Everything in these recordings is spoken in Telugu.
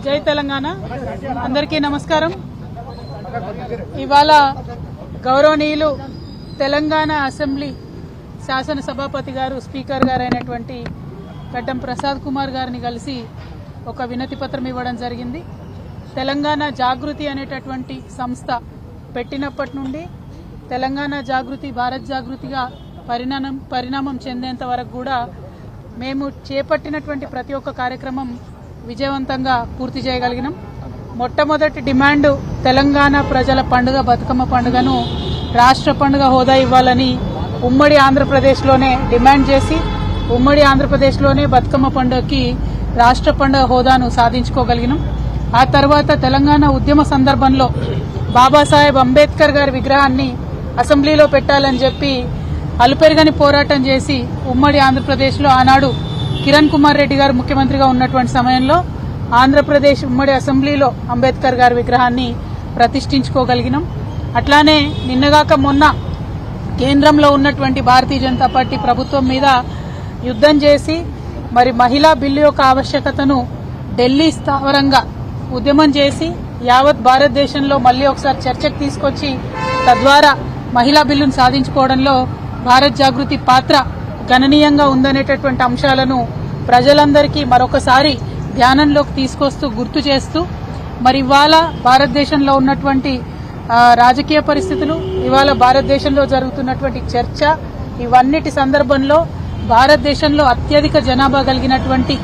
జై తెలంగాణ అందరికీ నమస్కారం. ఇవాళ గౌరవనీయులు తెలంగాణ అసెంబ్లీ శాసన సభాపతి గారు స్పీకర్ గారు అయినటువంటి గడ్డం ప్రసాద్ కుమార్ గారిని కలిసి ఒక వినతి పత్రం ఇవ్వడం జరిగింది. తెలంగాణ జాగృతి అనేటటువంటి సంస్థ పెట్టినప్పటి నుండి తెలంగాణ జాగృతి భారత్ జాగృతిగా పరిణామం చెందేంత వరకు కూడా మేము చేపట్టినటువంటి ప్రతి ఒక్క కార్యక్రమం విజయవంతంగా పూర్తి చేయగలిగినాం. మొట్టమొదటి డిమాండ్ తెలంగాణ ప్రజల పండుగ బతుకమ్మ పండుగను రాష్ట్ర పండుగ హోదా ఇవ్వాలని ఉమ్మడి ఆంధ్రప్రదేశ్లోనే డిమాండ్ చేసి ఉమ్మడి ఆంధ్రప్రదేశ్లోనే బతుకమ్మ పండుగకి రాష్ట్ర పండుగ హోదాను సాధించుకోగలిగినాం. ఆ తర్వాత తెలంగాణ ఉద్యమ సందర్భంలో బాబాసాహెబ్ అంబేద్కర్ గారి విగ్రహాన్ని అసెంబ్లీలో పెట్టాలని చెప్పి అలుపెరగని పోరాటం చేసి ఉమ్మడి ఆంధ్రప్రదేశ్లో ఆనాడు కిరణ్ కుమార్ రెడ్డి గారు ముఖ్యమంత్రిగా ఉన్నటువంటి సమయంలో ఆంధ్రప్రదేశ్ ఉమ్మడి అసెంబ్లీలో అంబేద్కర్ గారి విగ్రహాన్ని ప్రతిష్ఠించుకోగలిగినాం. అట్లానే నిన్నగాక మొన్న కేంద్రంలో ఉన్నటువంటి భారతీయ జనతా పార్టీ ప్రభుత్వం మీద యుద్ధం చేసి మరి మహిళా బిల్లు యొక్క ఆవశ్యకతను ఢిల్లీ స్థావరంగా ఉద్యమం చేసి యావత్ భారతదేశంలో మళ్లీ ఒకసారి చర్చకు తీసుకొచ్చి తద్వారా మహిళా బిల్లును సాధించుకోవడంలో భారత్ జాగృతి పాత్ర గణనీయంగా ఉందనేటటువంటి అంశాలను ప్రజలందరికీ మరొకసారి ధ్యానంలోకి తీసుకొస్తూ గుర్తు చేస్తూ మరి ఇవాళ భారతదేశంలో ఉన్నటువంటి రాజకీయ పరిస్థితులు, ఇవాళ భారతదేశంలో జరుగుతున్నటువంటి చర్చ, ఇవన్నిటి సందర్భంలో భారతదేశంలో అత్యధిక జనాభా కలిగినటువంటి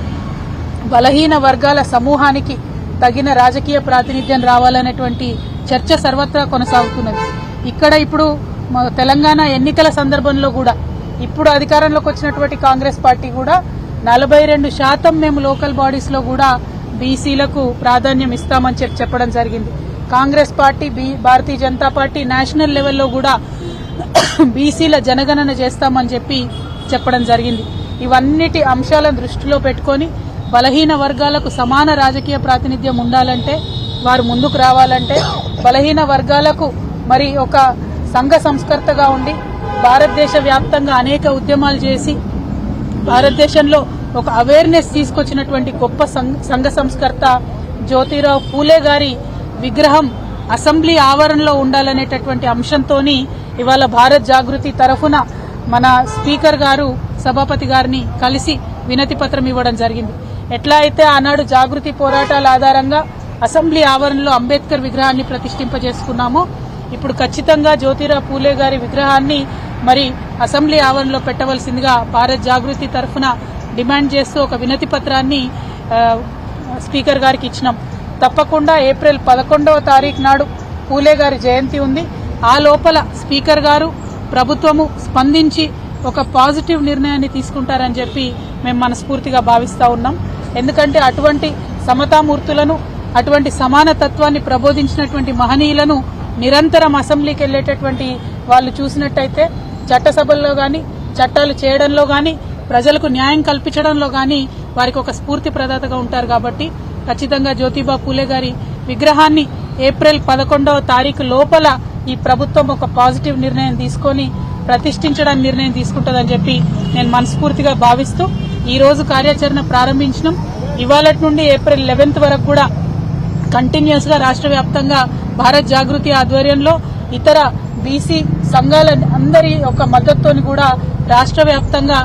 బలహీన వర్గాల సమూహానికి తగిన రాజకీయ ప్రాతినిధ్యం రావాలనేటువంటి చర్చ సర్వత్రా కొనసాగుతున్నది. ఇక్కడ ఇప్పుడు తెలంగాణ ఎన్నికల సందర్భంలో కూడా ఇప్పుడు అధికారంలోకి వచ్చినటువంటి కాంగ్రెస్ పార్టీ కూడా 42% మేము లోకల్ బాడీస్ లో కూడా బీసీలకు ప్రాధాన్యం ఇస్తామని చెప్పడం జరిగింది. Congress party Bharatiya Janata party national లెవెల్లో కూడా బీసీల జనగణన చేస్తామని చెప్పడం జరిగింది. ఇవన్నిటి అంశాలను దృష్టిలో పెట్టుకొని బలహీన వర్గాలకు సమాన రాజకీయ ప్రాతినిధ్యం ఉండాలంటే, వారు ముందుకు రావాలంటే, బలహీన వర్గాలకు మరి ఒక సంఘ సంస్కర్తగా ఉండి భారతదేశ వ్యాప్తంగా అనేక ఉద్యమాలు చేసి భారతదేశంలో ఒక అవేర్నెస్ తీసుకొచ్చినటువంటి గొప్ప సంఘ సంస్కర్త జ్యోతిరావు పూలే గారి విగ్రహం అసెంబ్లీ ఆవరణలో ఉండాలనేటటువంటి అంశంతోని ఇవాళ భారత్ జాగృతి తరఫున మన స్పీకర్ గారు సభాపతి గారిని కలిసి వినతి పత్రం ఇవ్వడం జరిగింది. ఎట్లా అయితే ఆనాడు జాగృతి పోరాటాల ఆధారంగా అసెంబ్లీ ఆవరణలో అంబేద్కర్ విగ్రహాన్ని ప్రతిష్ఠింపజేసుకున్నామో ఇప్పుడు ఖచ్చితంగా జ్యోతిరావు పూలే గారి విగ్రహాన్ని మరి అసెంబ్లీ ఆవరణలో పెట్టవలసిందిగా భారత్ జాగృతి తరఫున డిమాండ్ చేస్తూ ఒక వినతి పత్రాన్ని స్పీకర్ గారికి ఇచ్చినాం. తప్పకుండా ఏప్రిల్ 11వ తారీఖు నాడు పూలే గారి జయంతి ఉంది. ఆ లోపల స్పీకర్ గారు ప్రభుత్వము స్పందించి ఒక పాజిటివ్ నిర్ణయాన్ని తీసుకుంటారని చెప్పి మేము మనస్ఫూర్తిగా భావిస్తా ఉన్నాం. ఎందుకంటే అటువంటి సమతామూర్తులను, అటువంటి సమానతత్వాన్ని ప్రబోధించినటువంటి మహనీయులను నిరంతరం అసెంబ్లీకి వెళ్లేటటువంటి వాళ్ళు చూసినట్టయితే చట్టసభల్లో గాని, చట్టాలు చేయడంలో గాని, ప్రజలకు న్యాయం కల్పించడంలో గాని వారికి ఒక స్ఫూర్తి ప్రదాతగా ఉంటారు. కాబట్టి ఖచ్చితంగా జ్యోతిబా పూలే గారి విగ్రహాన్ని ఏప్రిల్ 11వ తారీఖు లోపల ఈ ప్రభుత్వం ఒక పాజిటివ్ నిర్ణయం తీసుకొని ప్రతిష్ఠించడానికి నిర్ణయం తీసుకుంటుందని చెప్పి నేను మనస్ఫూర్తిగా భావిస్తూ ఈ రోజు కార్యాచరణ ప్రారంభించినాం. ఇవాళ నుండి ఏప్రిల్ 11th వరకు కూడా కంటిన్యూస్ గా రాష్ట్ర వ్యాప్తంగా భారత్ జాగృతి ఆధ్వర్యంలో ఇతర బీసీ సంఘాల అందరి ఒక మద్దతుతోని కూడా రాష్ట్ర వ్యాప్తంగా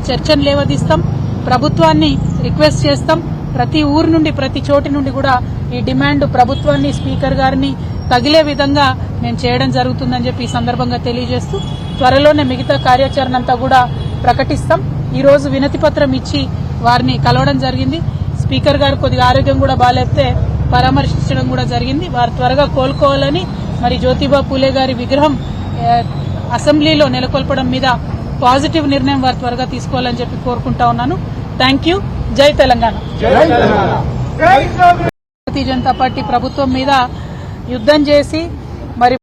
చర్చను లేవదీస్తాం. ప్రభుత్వాన్ని రిక్వెస్ట్ చేస్తాం. ప్రతి ఊరు నుండి, ప్రతి చోటి నుండి కూడా ఈ డిమాండ్ ప్రభుత్వాన్ని, స్పీకర్ గారిని తగిలే విధంగా మేము చేయడం జరుగుతుందని చెప్పి ఈ సందర్భంగా తెలియజేస్తూ త్వరలోనే మిగతా కార్యాచరణ అంతా కూడా ప్రకటిస్తాం. ఈ రోజు వినతి పత్రం ఇచ్చి వారిని కలవడం జరిగింది. స్పీకర్ గారు కొద్దిగా ఆరోగ్యం కూడా బాగాలేకపోతే పరామర్శించడం కూడా జరిగింది. వారు త్వరగా కోలుకోవాలని, మరి జ్యోతిబా పూలే గారి విగ్రహం అసెంబ్లీలో నెలకొల్పడం మీద పాజిటివ్ నిర్ణయం వారు త్వరగా తీసుకోవాలని చెప్పి కోరుకుంటా ఉన్నాను. Thank you. జై తెలంగాణ. భారతీయ జనతా పార్టీ ప్రభుత్వం మీద యుద్ధం చేసి మరి